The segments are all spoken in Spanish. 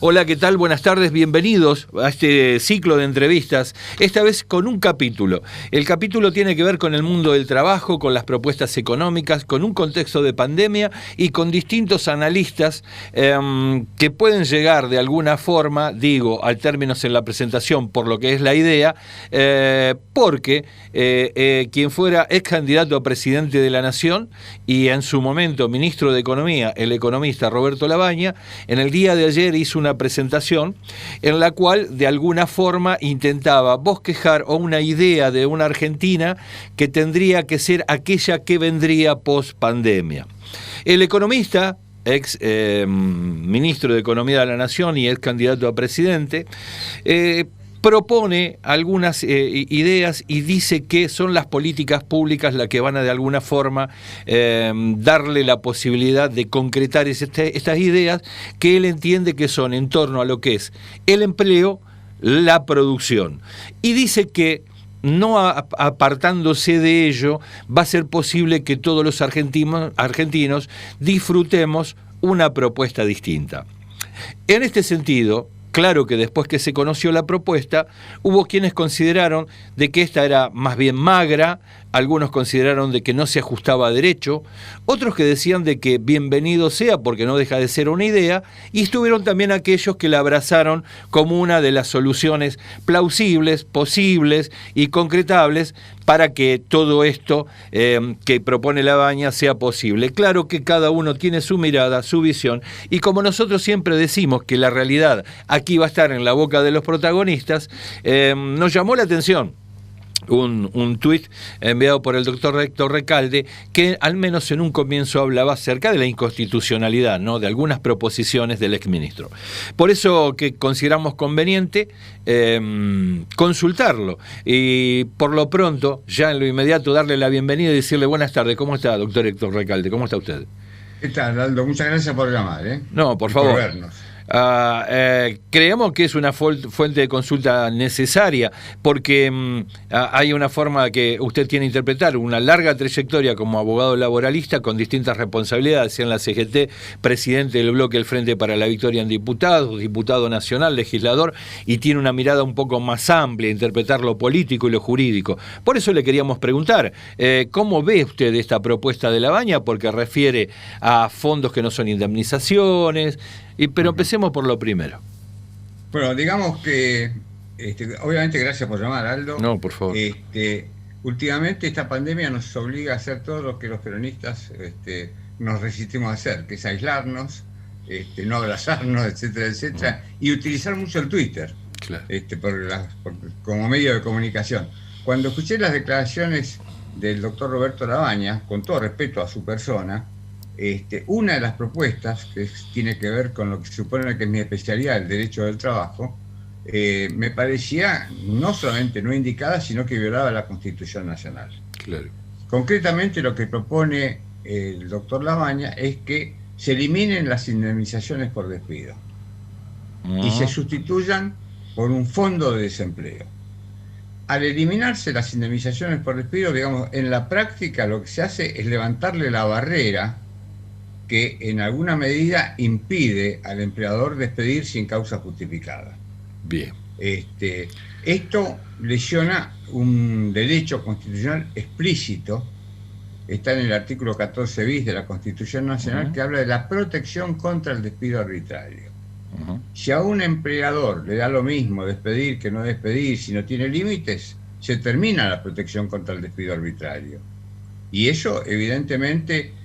Hola, ¿qué tal? Buenas tardes, bienvenidos a este ciclo de entrevistas, esta vez con un capítulo. El capítulo tiene que ver con el mundo del trabajo, con las propuestas económicas, con un contexto de pandemia y con distintos analistas que pueden llegar de alguna forma, digo, al términos en la presentación, por lo que es la idea, porque quien fuera ex candidato a presidente de la Nación y en su momento ministro de Economía, el economista Roberto Labaña, en el día de ayer hizo una presentación en la cual de alguna forma intentaba bosquejar o una idea de una Argentina que tendría que ser aquella que vendría post pandemia. El economista, ex ministro de Economía de la Nación y ex candidato a presidente, propone algunas ideas y dice que son las políticas públicas las que van a de alguna forma darle la posibilidad de concretar estas ideas que él entiende que son en torno a lo que es el empleo, la producción. Y dice que no apartándose de ello va a ser posible que todos los argentinos disfrutemos una propuesta distinta. En este sentido, claro que después que se conoció la propuesta, hubo quienes consideraron de que esta era más bien magra, algunos consideraron de que no se ajustaba a derecho, otros que decían de que bienvenido sea porque no deja de ser una idea, y estuvieron también aquellos que la abrazaron como una de las soluciones plausibles, posibles y concretables para que todo esto que propone Labaña sea posible. Claro que cada uno tiene su mirada, su visión, y como nosotros siempre decimos que la realidad aquí va a estar en la boca de los protagonistas, nos llamó la atención un tuit enviado por el doctor Héctor Recalde, que al menos en un comienzo hablaba acerca de la inconstitucionalidad, ¿no?, de algunas proposiciones del exministro. Por eso que consideramos conveniente consultarlo y por lo pronto, ya en lo inmediato, darle la bienvenida y decirle buenas tardes. ¿Cómo está, doctor Héctor Recalde? ¿Cómo está usted? ¿Qué tal, Aldo? Muchas gracias por llamar, ¿eh? No, por favor. Por vernos. Creemos que es una fuente de consulta necesaria porque hay una forma que usted tiene que interpretar una larga trayectoria como abogado laboralista con distintas responsabilidades en la CGT, presidente del bloque del Frente para la Victoria en Diputados, diputado nacional, legislador, y tiene una mirada un poco más amplia, interpretar lo político y lo jurídico. Por eso le queríamos preguntar, ¿cómo ve usted esta propuesta de Labaña? Porque refiere a fondos que no son indemnizaciones, pero empecemos por lo primero. Bueno, digamos que, obviamente gracias por llamar, Aldo. No, por favor. Últimamente esta pandemia nos obliga a hacer todo lo que los peronistas nos resistimos a hacer, que es aislarnos, no abrazarnos, etcétera, etcétera, y utilizar mucho el Twitter, claro, como medio de comunicación. Cuando escuché las declaraciones del doctor Roberto Labaña, con todo respeto a su persona, una de las propuestas, que tiene que ver con lo que se supone que es mi especialidad, el derecho del trabajo, me parecía no solamente no indicada, sino que violaba la Constitución Nacional. Claro. Concretamente lo que propone el doctor Labaña es que se eliminen las indemnizaciones por despido y se sustituyan por un fondo de desempleo. Al eliminarse las indemnizaciones por despido, digamos, en la práctica lo que se hace es levantarle la barrera que en alguna medida impide al empleador despedir sin causa justificada. Bien. Esto lesiona un derecho constitucional explícito, está en el artículo 14 bis de la Constitución Nacional, que habla de la protección contra el despido arbitrario. Si a un empleador le da lo mismo despedir que no despedir, si no tiene límites, se termina la protección contra el despido arbitrario. Y eso, evidentemente,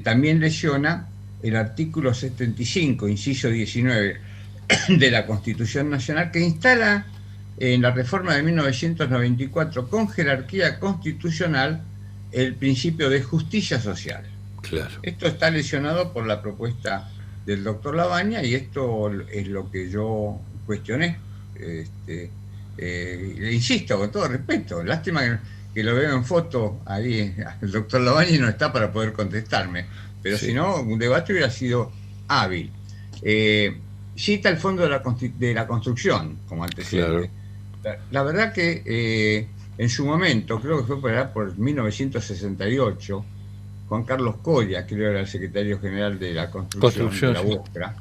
también lesiona el artículo 75, inciso 19 de la Constitución Nacional, que instala en la reforma de 1994 con jerarquía constitucional el principio de justicia social. Claro. Esto está lesionado por la propuesta del doctor Labaña y esto es lo que yo cuestioné. Le insisto, con todo respeto, lástima que lo veo en foto ahí, el doctor Labaña no está para poder contestarme, pero sí, si no, un debate hubiera sido hábil. Cita el Fondo de la Construcción como antecedente. Claro. La verdad que en su momento, creo que fue por 1968, Juan Carlos Coria, creo que era el secretario general de la construcción de la UOCRA,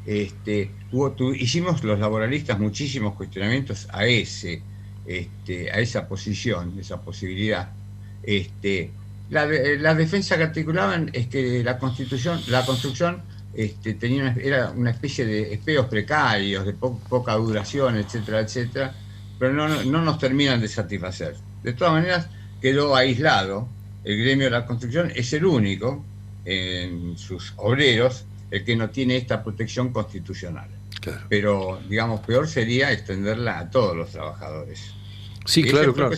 hicimos los laboralistas muchísimos cuestionamientos a esa posición, esa posibilidad. La defensa que articulaban es que la construcción era una especie de espeos precarios, de poca duración, etcétera, etcétera, pero no nos terminan de satisfacer. De todas maneras, quedó aislado. El gremio de la construcción es el único, en sus obreros, el que no tiene esta protección constitucional. Claro. Pero, digamos, peor sería extenderla a todos los trabajadores. Sí, claro, claro.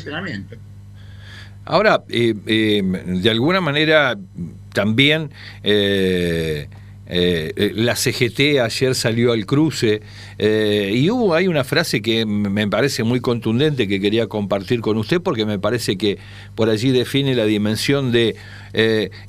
Ahora, de alguna manera, también la CGT ayer salió al cruce y hay una frase que me parece muy contundente que quería compartir con usted, porque me parece que por allí define la dimensión de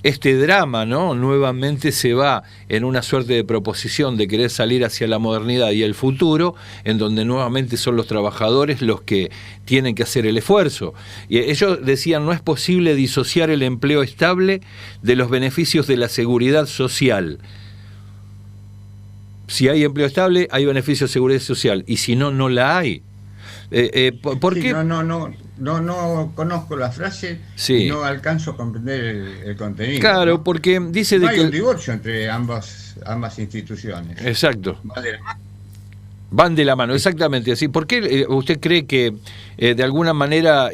este drama, ¿no? Nuevamente se va en una suerte de proposición de querer salir hacia la modernidad y el futuro, en donde nuevamente son los trabajadores los que tienen que hacer el esfuerzo. Y ellos decían, no es posible disociar el empleo estable de los beneficios de la seguridad social. Si hay empleo estable, hay beneficio de seguridad social, y si no, no la hay. ¿Por qué? No conozco la frase, sí. Y no alcanzo a comprender el contenido. Claro, ¿no? porque dice no de hay que un divorcio entre ambas instituciones. Exacto. Van de la mano, exactamente así. ¿Por qué usted cree que de alguna manera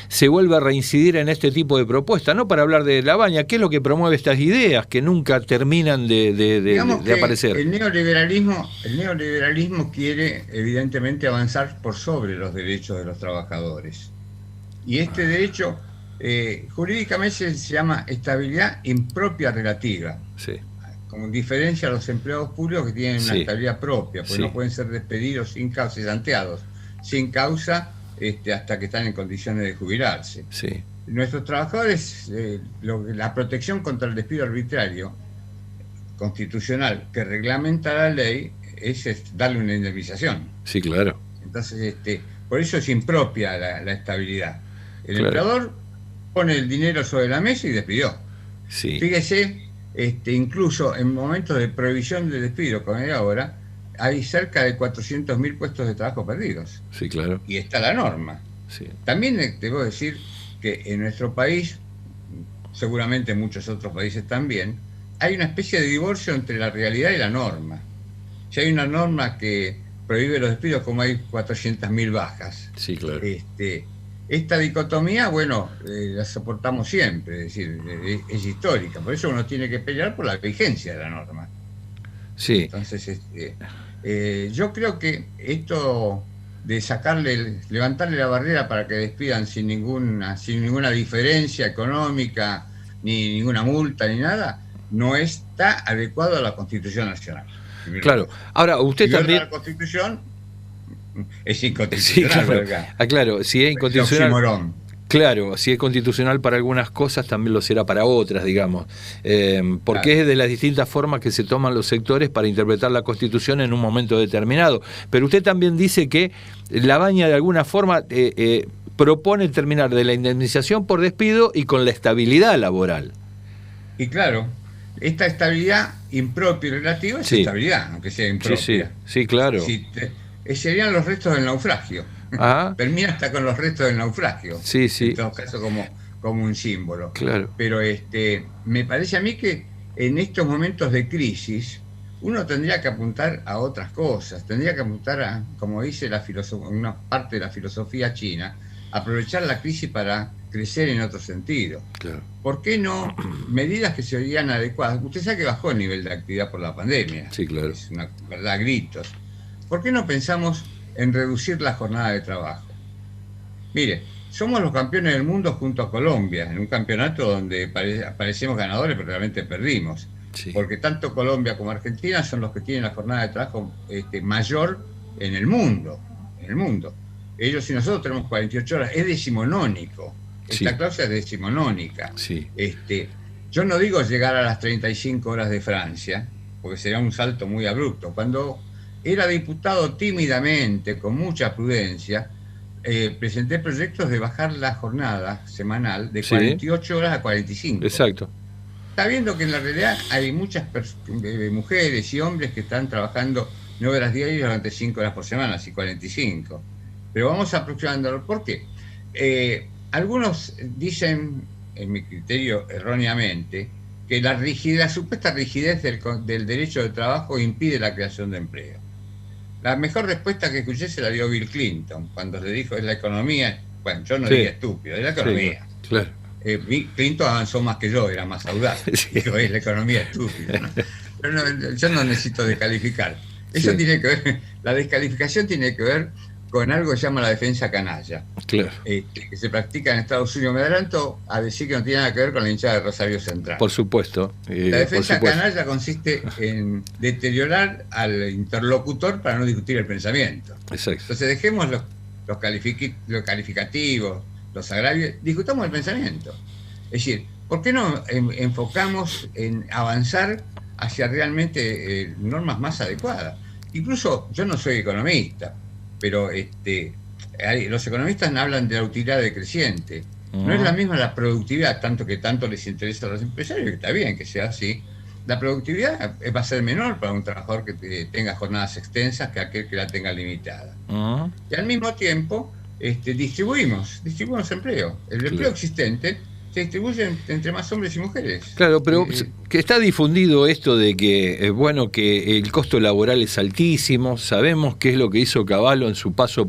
se vuelve a reincidir en este tipo de propuestas? No para hablar de Labaña, ¿qué es lo que promueve estas ideas que nunca terminan de aparecer? El neoliberalismo quiere evidentemente avanzar por sobre los derechos de los trabajadores. Y este derecho jurídicamente se llama estabilidad impropia relativa. Sí. Con diferencia a los empleados públicos que tienen una estabilidad propia, porque no pueden ser despedidos sin causa, cesanteados sin causa hasta que están en condiciones de jubilarse. Sí. Nuestros trabajadores, la protección contra el despido arbitrario constitucional que reglamenta la ley es darle una indemnización. Sí, claro. Entonces, por eso es impropia la estabilidad. El empleador pone el dinero sobre la mesa y despidió. Sí. Fíjese, incluso en momentos de prohibición de despido, como hay ahora, hay cerca de 400.000 puestos de trabajo perdidos. Sí, claro. Y está la norma. Sí. También debo decir que en nuestro país, seguramente en muchos otros países también, hay una especie de divorcio entre la realidad y la norma. Si hay una norma que prohíbe los despidos, como hay 400.000 bajas. Sí, claro. Esta dicotomía, bueno, la soportamos siempre, es decir, es histórica, por eso uno tiene que pelear por la vigencia de la norma. Sí. Entonces, yo creo que esto de levantarle la barrera para que despidan sin ninguna diferencia económica, ni ninguna multa, ni nada, no está adecuado a la Constitución Nacional. Claro. Ahora, usted también... La Constitución es inconstitucional. Sí, claro, si es inconstitucional. Claro, si es constitucional para algunas cosas, también lo será para otras, digamos. Porque es de las distintas formas que se toman los sectores para interpretar la Constitución en un momento determinado. Pero usted también dice que Labaña de alguna forma propone terminar de la indemnización por despido y con la estabilidad laboral. Y claro, esta estabilidad impropia y relativa es estabilidad, aunque sea impropia. Sí, claro. Serían los restos del naufragio. Ajá. Termina hasta con los restos del naufragio. Sí. En todo caso, como un símbolo. Claro. Pero me parece a mí que en estos momentos de crisis uno tendría que apuntar a otras cosas. Tendría que apuntar a, como dice una parte de la filosofía china, aprovechar la crisis para crecer en otro sentido. Claro. ¿Por qué no medidas que se verían adecuadas? Usted sabe que bajó el nivel de actividad por la pandemia. Sí, claro. Es una verdad, gritos. ¿Por qué no pensamos en reducir la jornada de trabajo? Mire, somos los campeones del mundo junto a Colombia, en un campeonato donde parecemos ganadores, pero realmente perdimos. Sí. Porque tanto Colombia como Argentina son los que tienen la jornada de trabajo mayor en el mundo. Ellos y nosotros tenemos 48 horas, es decimonónico. Esta cláusula es decimonónica. Sí. Yo no digo llegar a las 35 horas de Francia, porque sería un salto muy abrupto. Cuando era diputado, tímidamente, con mucha prudencia, presenté proyectos de bajar la jornada semanal de 48 horas a 45. Exacto. está viendo que en la realidad hay muchas mujeres y hombres que están trabajando 9 horas diarias durante 5 horas por semana, así 45. Pero vamos aproximándolo. ¿Por qué? Algunos dicen, en mi criterio erróneamente, que la supuesta rigidez del derecho de trabajo impide la creación de empleo. La mejor respuesta que escuché se la dio Bill Clinton, cuando le dijo, es la economía. Bueno, yo no diría estúpido, es la economía. Sí, claro. Clinton avanzó más que yo, era más audaz. Sí. Dijo, es la economía estúpida, ¿no? Pero no, yo no necesito descalificar. Eso tiene que ver, la descalificación tiene que ver con algo que se llama la defensa canalla, claro, que se practica en Estados Unidos. Me adelanto a decir que no tiene nada que ver con la hinchada de Rosario Central. Por supuesto. La defensa canalla consiste en deteriorar al interlocutor para no discutir el pensamiento. Exacto. Entonces dejemos los calificativos, los agravios, discutamos el pensamiento. Es decir, ¿por qué no enfocamos en avanzar hacia realmente normas más adecuadas? Incluso yo no soy economista, pero los economistas hablan de la utilidad decreciente. No es la misma la productividad, tanto les interesa a los empresarios, que está bien que sea así. La productividad va a ser menor para un trabajador que tenga jornadas extensas que aquel que la tenga limitada. Y al mismo tiempo distribuimos empleo. El empleo existente se distribuye entre más hombres y mujeres. Claro, pero que está difundido esto de que que el costo laboral es altísimo. Sabemos qué es lo que hizo Cavallo en su paso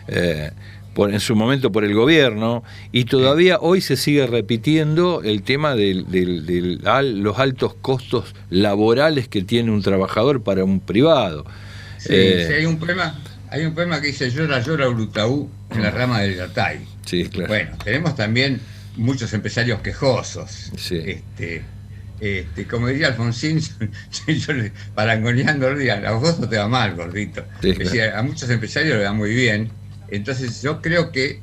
en su momento por el gobierno, y todavía hoy se sigue repitiendo el tema de los altos costos laborales que tiene un trabajador para un privado. Sí, hay un poema que dice llora Urutaú en la rama del Yatay. Sí, claro. Bueno, tenemos también muchos empresarios quejosos. Sí. Como diría Alfonsín, yo parangoneando, a vos no te va mal, gordito. Sí, es decir, a muchos empresarios le va muy bien. Entonces yo creo que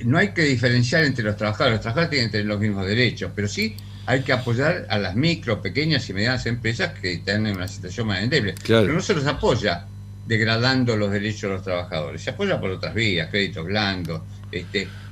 no hay que diferenciar entre los trabajadores tienen que tener los mismos derechos, pero sí hay que apoyar a las micro, pequeñas y medianas empresas que están en una situación más endeble. Claro. Pero no se los apoya degradando los derechos de los trabajadores, se apoya por otras vías, créditos blandos,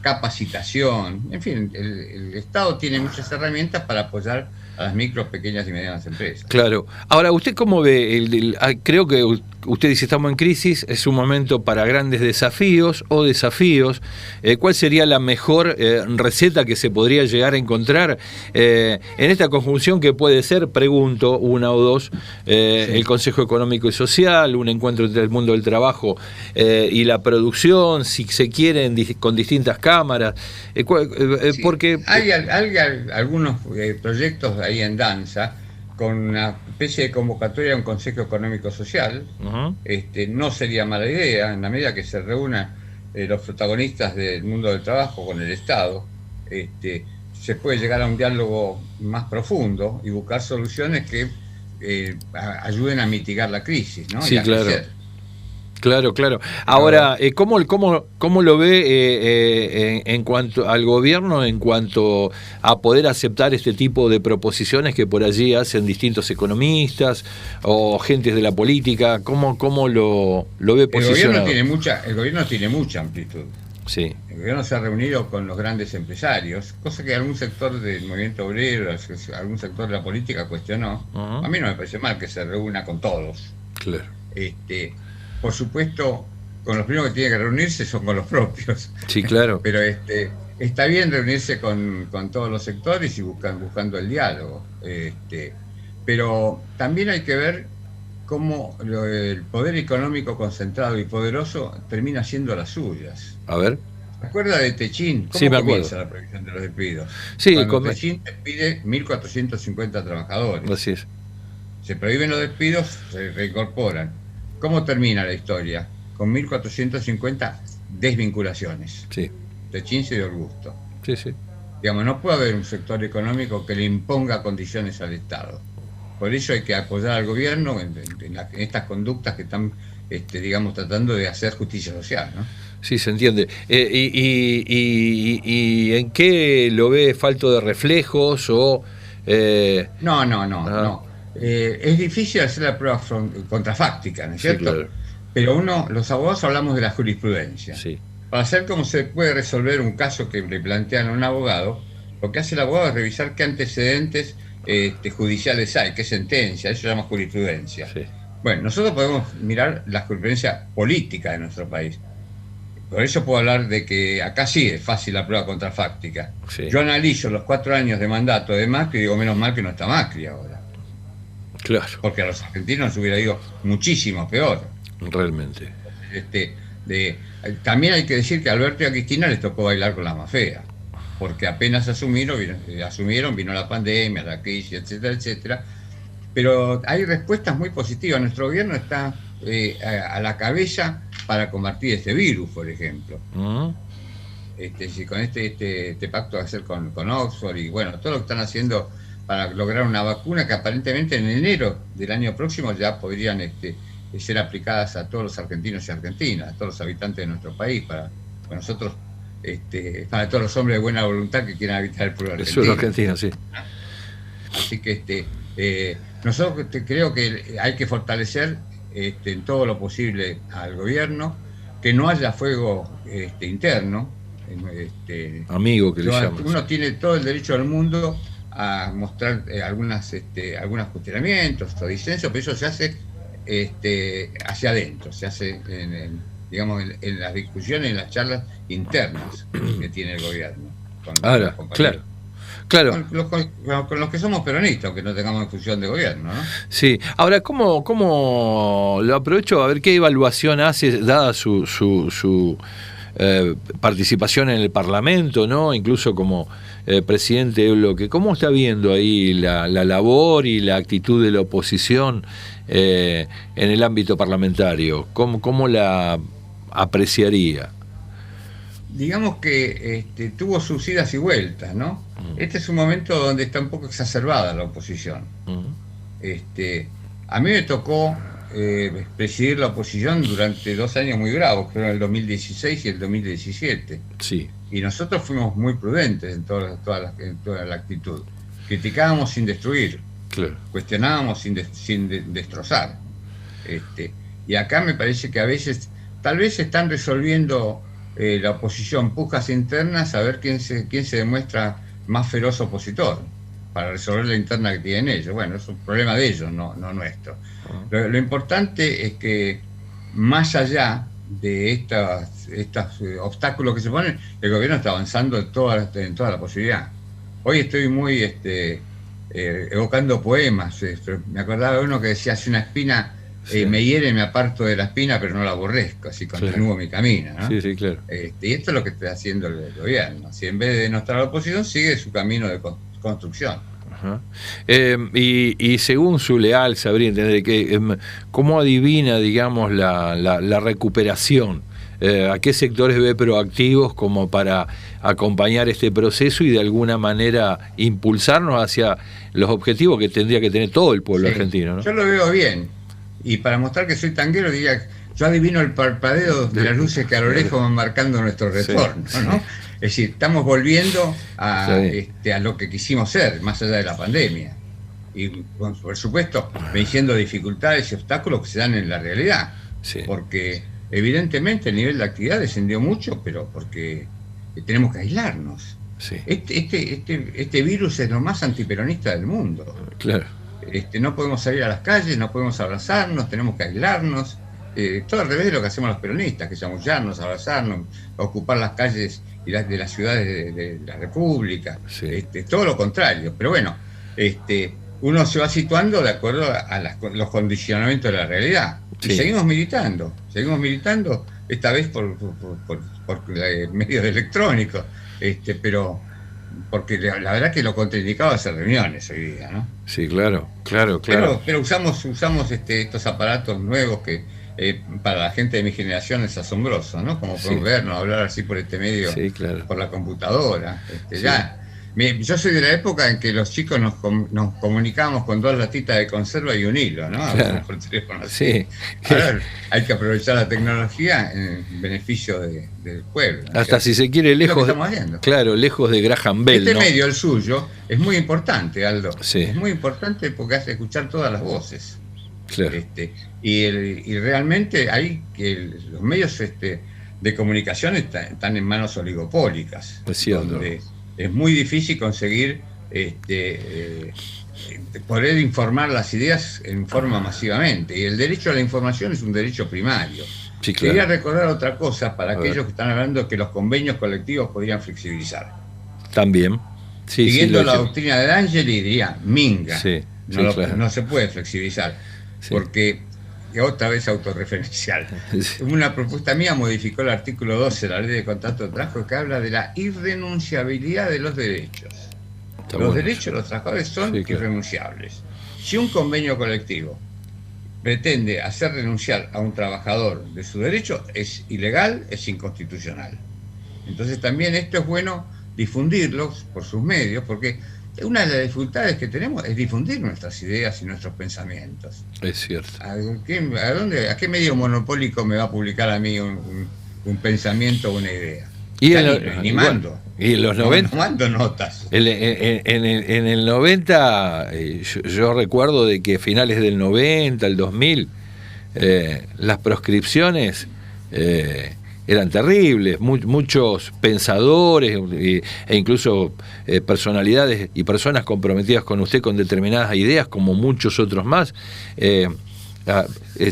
capacitación, en fin, el Estado tiene muchas herramientas para apoyar a las micro, pequeñas y medianas empresas. Claro. Ahora, ¿usted cómo ve? Creo que usted dice, estamos en crisis, es un momento para grandes desafíos. ¿Cuál sería la mejor receta que se podría llegar a encontrar en esta conjunción que puede ser, pregunto, una o dos, el Consejo Económico y Social, un encuentro entre el mundo del trabajo y la producción, si se quiere, con distintas cámaras? Porque hay algunos proyectos ahí en danza, con una especie de convocatoria a un Consejo Económico Social. No sería mala idea, en la medida que se reúnan los protagonistas del mundo del trabajo con el Estado, se puede llegar a un diálogo más profundo y buscar soluciones que ayuden a mitigar la crisis, ¿no? Sí, claro. Claro. Ahora, ¿cómo lo ve en cuanto al gobierno, en cuanto a poder aceptar este tipo de proposiciones que por allí hacen distintos economistas o gentes de la política? ¿Cómo lo ve posicionado? El gobierno tiene mucha amplitud. Sí. El gobierno se ha reunido con los grandes empresarios, cosa que algún sector del movimiento obrero, algún sector de la política cuestionó. A mí no me parece mal que se reúna con todos. Claro. Por supuesto, con los primeros que tiene que reunirse son con los propios. Sí, claro. Pero está bien reunirse con todos los sectores y buscando el diálogo. Pero también hay que ver cómo el poder económico concentrado y poderoso termina siendo las suyas. A ver. ¿Se acuerda de Techín? ¿Cómo comienza la prohibición de los despidos? Sí, Techín despide 1.450 trabajadores. Así es. Se prohíben los despidos, se reincorporan. ¿Cómo termina la historia? Con 1.450 desvinculaciones. Sí. Techín se dio el gusto. Sí. Digamos, no puede haber un sector económico que le imponga condiciones al Estado. Por eso hay que apoyar al gobierno en estas conductas que están, tratando de hacer justicia social, ¿no? Sí, se entiende. ¿Y en qué lo ve? ¿Falto de reflejos o...? No. Es difícil hacer la prueba contrafáctica, ¿no es cierto? Sí, claro. Pero los abogados hablamos de la jurisprudencia. Sí. Para saber cómo se puede resolver un caso que le plantean a un abogado, Lo que hace el abogado es revisar qué antecedentes judiciales hay, qué sentencia, eso se llama jurisprudencia. Sí. Bueno, nosotros podemos mirar la jurisprudencia política de nuestro país. Por eso puedo hablar de que acá sí es fácil la prueba contrafáctica. Sí. Yo analizo los 4 años de mandato de Macri y digo, menos mal que no está Macri ahora. Claro. Porque a los argentinos les hubiera ido muchísimo peor. Realmente. También hay que decir que a Alberto y a Cristina les tocó bailar con la más fea, porque apenas asumieron, vino la pandemia, la crisis, etcétera, etcétera. Pero hay respuestas muy positivas. Nuestro gobierno está a la cabeza para combatir este virus, por ejemplo. Con este pacto va a ser con Oxford y bueno, todo lo que están haciendo para lograr una vacuna que aparentemente en enero del año próximo ya podrían ser aplicadas a todos los argentinos y argentinas, a todos los habitantes de nuestro país, para nosotros, para todos los hombres de buena voluntad que quieran habitar el pueblo argentino. Eso es argentino, sí. Así que nosotros creo que hay que fortalecer en todo lo posible al gobierno, que no haya fuego interno. Amigo, que le llaman. Uno tiene todo el derecho del mundo a mostrar algunos cuestionamientos o disensos, pero eso se hace hacia adentro, se hace en las discusiones, en las charlas internas que tiene el gobierno. Ahora, claro. Con los que somos peronistas, aunque no tengamos función de gobierno, ¿no? Sí. Ahora, ¿cómo lo aprovecho a ver qué evaluación hace, dada su participación en el Parlamento, ¿no? Incluso como presidente de bloque? ¿Cómo está viendo ahí la labor y la actitud de la oposición en el ámbito parlamentario? ¿Cómo la apreciaría? Digamos que tuvo sus idas y vueltas, ¿no? Este es un momento donde está un poco exacerbada la oposición. A mí me tocó presidir la oposición durante 2 años muy bravos, que fueron el 2016 y el 2017. Sí. Y nosotros fuimos muy prudentes en toda la actitud. Criticábamos sin destruir, claro. Cuestionábamos sin destrozar. Y acá me parece que a veces, tal vez están resolviendo la oposición pujas internas a ver quién se demuestra más feroz opositor, para resolver la interna que tienen ellos. Bueno, es un problema de ellos, no nuestro. Lo importante es que, más allá de estos obstáculos que se ponen, el gobierno está avanzando en toda la posibilidad. Hoy estoy muy evocando poemas. Me acordaba de uno que decía: hace una espina, me hiere, me aparto de la espina, pero no la aborrezco, así continúo mi camino, ¿no? Sí, claro. Y esto es lo que está haciendo el gobierno. Si en vez de denostar a la oposición, sigue su camino de construcción. Ajá. Y según su leal, sabría entender que ¿cómo adivina, digamos, la recuperación? ¿A qué sectores ve proactivos como para acompañar este proceso y de alguna manera impulsarnos hacia los objetivos que tendría que tener todo el pueblo argentino, ¿no? Yo lo veo bien. Y para mostrar que soy tanguero, diría, yo adivino el parpadeo de las luces que a lo lejos van marcando nuestro retorno, ¿no? Es decir, estamos volviendo a lo que quisimos ser, más allá de la pandemia. Y, por supuesto, venciendo dificultades y obstáculos que se dan en la realidad. Sí. Porque, evidentemente, el nivel de actividad descendió mucho, pero porque tenemos que aislarnos. Sí. Este virus es lo más antiperonista del mundo. Claro. No podemos salir a las calles, no podemos abrazarnos, tenemos que aislarnos. Todo al revés de lo que hacemos los peronistas, que chamullarnos, abrazarnos, ocupar las calles de las ciudades de la República. Sí. Todo lo contrario. Pero bueno, uno se va situando de acuerdo a los condicionamientos de la realidad. Sí. Y seguimos militando, esta vez por medios electrónicos, pero porque la verdad que lo contraindicado es hacer reuniones hoy día, ¿no? Sí, claro. Pero usamos estos aparatos nuevos que para la gente de mi generación es asombroso, ¿no? Como podemos vernos, hablar así por este medio, claro. Por la computadora. Yo soy de la época en que los chicos nos comunicábamos con 2 latitas de conserva y un hilo, ¿no? Claro. Por teléfono. Sí. Ahora hay que aprovechar la tecnología en beneficio del pueblo, ¿no? Hasta si se quiere lejos lejos de Graham Bell. Este medio, el suyo, es muy importante, Aldo. Sí. Es muy importante porque hace escuchar todas las voces. Claro. Y realmente hay que los medios de comunicación están en manos oligopólicas. Es cierto. es muy difícil conseguir poder informar las ideas en forma masivamente. Y el derecho a la información es un derecho primario. Sí, claro. Quería recordar otra cosa para aquellos que están hablando que los convenios colectivos podrían flexibilizar. También. Sí, Siguiendo sí, la doctrina de Angeli, diría minga. Sí, claro. No se puede flexibilizar, Sí. porque otra vez autorreferencial. Sí. Una propuesta mía modificó el artículo 12 de la Ley de Contrato de Trabajo, que habla de la irrenunciabilidad de los derechos. Los derechos de los trabajadores son irrenunciables. Si un convenio colectivo pretende hacer renunciar a un trabajador de su derecho, es ilegal, es inconstitucional. Entonces también esto es bueno difundirlos por sus medios, porque una de las dificultades que tenemos es difundir nuestras ideas y nuestros pensamientos. Es cierto. ¿A qué medio monopólico me va a publicar a mí un pensamiento o una idea? Y ni mando. Bueno, y en los 90. No mando notas. En el 90, yo recuerdo de que a finales del 90, el 2000, las proscripciones eran terribles. Muchos pensadores e incluso personalidades y personas comprometidas con usted con determinadas ideas, como muchos otros más,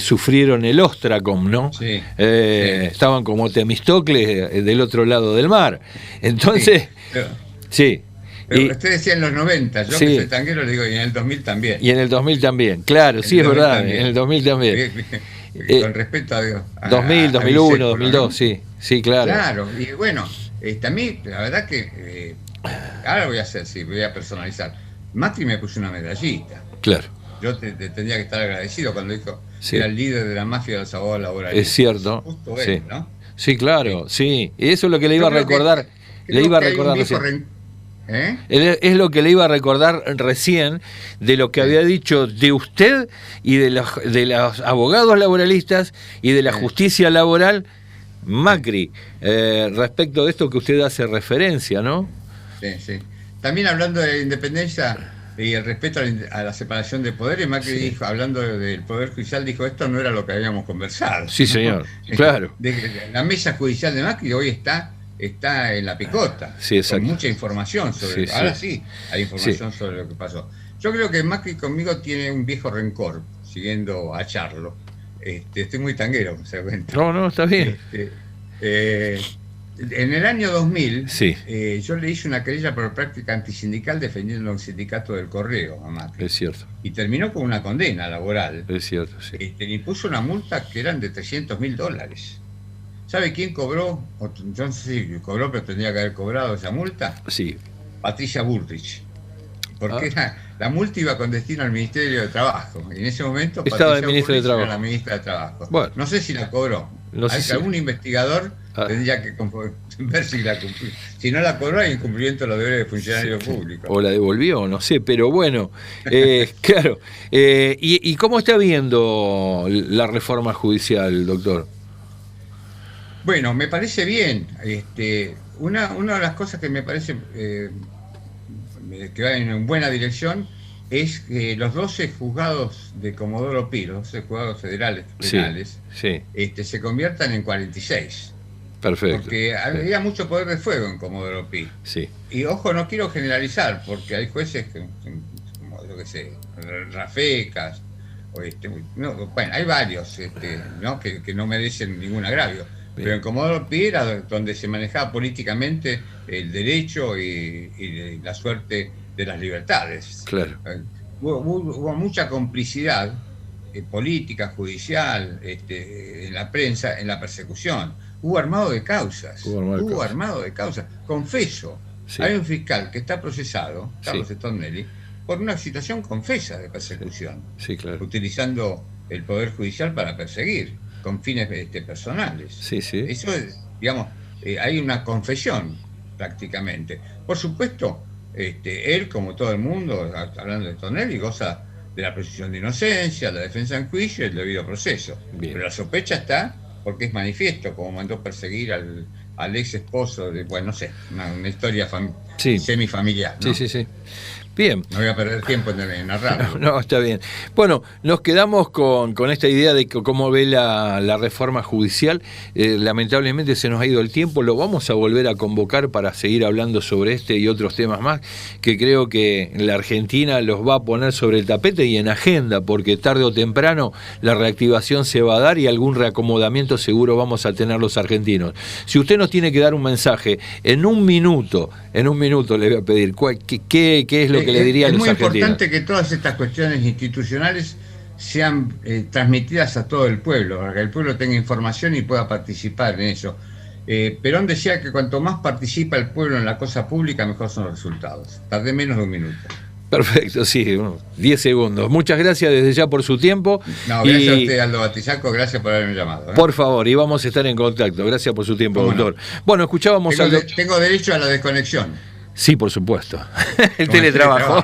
sufrieron el ostracom, ¿no? Sí, estaban como Temistocles del otro lado del mar. Entonces, sí. Pero usted decía en los 90, yo que soy tanguero le digo, y en el 2000 también. Y en el 2000 también, claro, sí, es verdad, también. En el 2000 también. Con respecto a 2000, 2001, 2002, ¿no? Sí, claro. Claro, y bueno, a mí, la verdad que, ahora voy a personalizar. Macri me puso una medallita. Claro. Yo tendría que estar agradecido cuando dijo que era el líder de la mafia de los abogados laborales. Es cierto. Justo él, ¿no? Sí, claro, sí. Y eso es lo que le iba a recordar. Le iba a recordar recién. Es lo que le iba a recordar recién de lo que había dicho de usted y de los abogados laboralistas y de la justicia laboral, Macri, respecto de esto que usted hace referencia, ¿no? Sí. También hablando de la independencia y el respeto a la separación de poderes, Macri dijo, hablando del Poder Judicial, dijo, esto no era lo que habíamos conversado. Sí, señor, claro. La mesa judicial de Macri hoy está en la picota, con mucha información sobre ahora sí hay información sobre lo que pasó. Yo creo que Macri conmigo tiene un viejo rencor, siguiendo a Charlo. Estoy muy tanguero, se da cuenta. No, está bien. En el año 2000, yo le hice una querella por práctica antisindical defendiendo a un sindicato del Correo a Macri. Es cierto. Y terminó con una condena laboral. Es cierto, sí. Le impuso una multa que eran de $300.000. ¿Sabe quién cobró? Yo no sé si cobró, pero tendría que haber cobrado esa multa. Sí. Patricia Bullrich. Porque la multa iba con destino al Ministerio de Trabajo. Y en ese momento estaba el ministro de Trabajo. Era la ministra de Trabajo. Bueno, no sé si la cobró. No sé algún investigador tendría que ver si la cumplió. Si no la cobró, hay incumplimiento de los deberes de funcionario público. O la devolvió, no sé, pero bueno, claro. ¿Y cómo está viendo la reforma judicial, doctor? Bueno, me parece bien. Una de las cosas que me parece que va en buena dirección es que los 12 juzgados de Comodoro Pi, los 12 juzgados federales penales, se conviertan en 46. Perfecto. Porque había mucho poder de fuego en Comodoro Pi. Sí. Y ojo, no quiero generalizar, porque hay jueces como yo que sé, Rafecas, bueno, hay varios ¿no? que no merecen ningún agravio. Pero en Comodoro Pi era donde se manejaba políticamente el derecho y la suerte de las libertades. Claro. Hubo mucha complicidad política, judicial, en la prensa, en la persecución. Hubo armado de causas. Hubo armado de causas. Confeso. Sí. Hay un fiscal que está procesado, Carlos Stornelli, por una situación confesa de persecución. Sí, claro. Utilizando el Poder Judicial para perseguir con fines personales. Sí. Eso es, digamos, hay una confesión prácticamente. Por supuesto, él, como todo el mundo, hablando de Stornelli, goza de la presunción de inocencia, la defensa en juicio y el debido proceso. Bien. Pero la sospecha está porque es manifiesto, como mandó perseguir al ex esposo de, bueno, no sé, una historia semifamiliar, ¿no? Sí. Bien. No voy a perder tiempo en narrarlo. No, está bien. Bueno, nos quedamos con esta idea de cómo ve la reforma judicial. Lamentablemente se nos ha ido el tiempo, lo vamos a volver a convocar para seguir hablando sobre este y otros temas más, que creo que la Argentina los va a poner sobre el tapete y en agenda, porque tarde o temprano la reactivación se va a dar y algún reacomodamiento seguro vamos a tener los argentinos. Si usted nos tiene que dar un mensaje, en un minuto le voy a pedir, ¿qué es lo que le diría a los argentinos? Es muy importante que todas estas cuestiones institucionales sean transmitidas a todo el pueblo, para que el pueblo tenga información y pueda participar en eso. Perón decía que cuanto más participa el pueblo en la cosa pública, mejor son los resultados. Tardé menos de un minuto. Perfecto, sí, 10 segundos. Muchas gracias desde ya por su tiempo. No, gracias a usted, Aldo Batizacco, gracias por haberme llamado. Por favor, y vamos a estar en contacto. Gracias por su tiempo, doctor. No? Bueno, escuchábamos al doctor. Tengo derecho a la desconexión. Sí, por supuesto. El teletrabajo.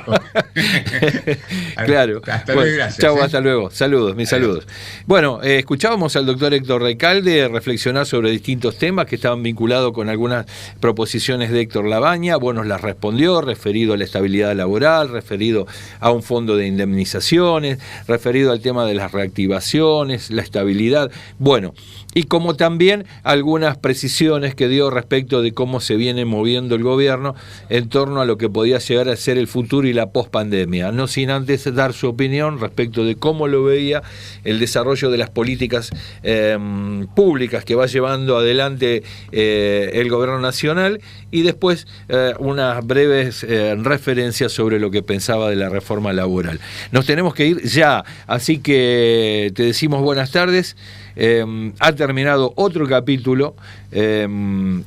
Claro. Hasta luego, gracias. Chau, hasta luego. Saludos, mis saludos. Bueno, escuchábamos al doctor Héctor Recalde reflexionar sobre distintos temas que estaban vinculados con algunas proposiciones de Héctor Labaña. Bueno, las respondió, referido a la estabilidad laboral, referido a un fondo de indemnizaciones, referido al tema de las reactivaciones, la estabilidad. Bueno, y como también algunas precisiones que dio respecto de cómo se viene moviendo el gobierno en torno a lo que podía llegar a ser el futuro y la pospandemia, no sin antes dar su opinión respecto de cómo lo veía el desarrollo de las políticas públicas que va llevando adelante el gobierno nacional, y después unas breves referencias sobre lo que pensaba de la reforma laboral. Nos tenemos que ir ya, así que te decimos buenas tardes. Ha terminado otro capítulo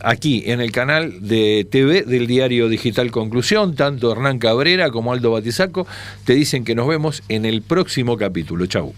aquí en el canal de TV del diario digital Conclusión. Tanto Hernán Cabrera como Aldo Batizacco te dicen que nos vemos en el próximo capítulo. Chau.